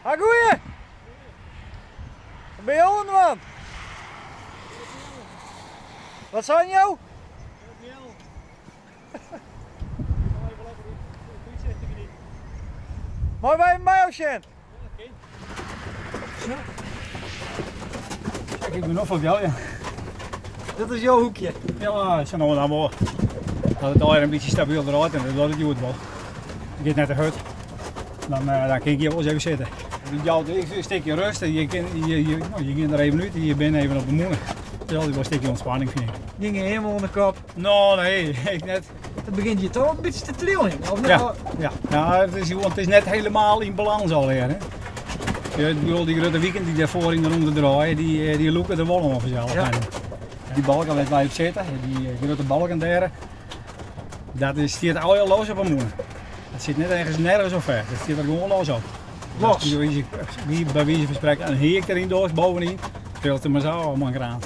Ah, goeie! Wat ben je onderman? Wat zijn jou? Mooi bij een bijlsje. Kijk, ik ben nog van jou, ja. Dit is jouw hoekje. Ja, dat is nou allemaal. Dat het al een beetje stabiel eruit en dat het goed wel. Je gaat net te hut. Dan kan ik hier wel eens even zitten. Ik steek je rust en je gaat er even uit en je bent even op de moeder. Dat is altijd wel een stukje ontspanning, vind ik. Dingen helemaal onder de kop. Nou, nee, ik net. Het begint je toch een beetje te trillen. Of Ja, het is net helemaal in balans alweer. Hè. Ik bedoel, die grote weekend die daarvoor in de ronde draaien, die loeken er wel om vanzelf. Ja. Die balken waar wij op zitten, die grote balken daar, dat stiert al heel los op een moeder. Dat zit net nergens zo ver, dat stiert er gewoon los op. Los? Wie bij wie ze verspreekt een heek erin door, bovenin, speelt er maar zo allemaal een kraan.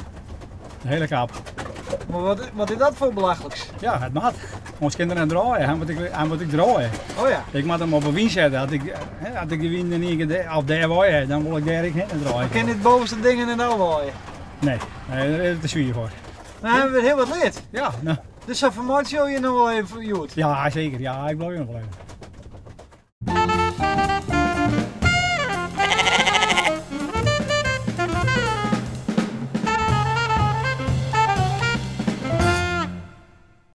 De hele kap. Maar wat is dat voor belachelijks? Ja, het mag. Ons kinderen draaien, hij moet ik draaien. Oh ja. Ik moet hem op een wien zetten. Als ik de wien niet op daar wil, dan wil ik daar niet heen draaien. Ik ken dit bovenste dingen en al waaien. Nee, daar is het te zwier voor. Nou hebben we heel wat leerd. Ja, nou. Dus zo'n formatie je nog wel even goed. Ja, zeker. Ja, ik blijf je nog wel even.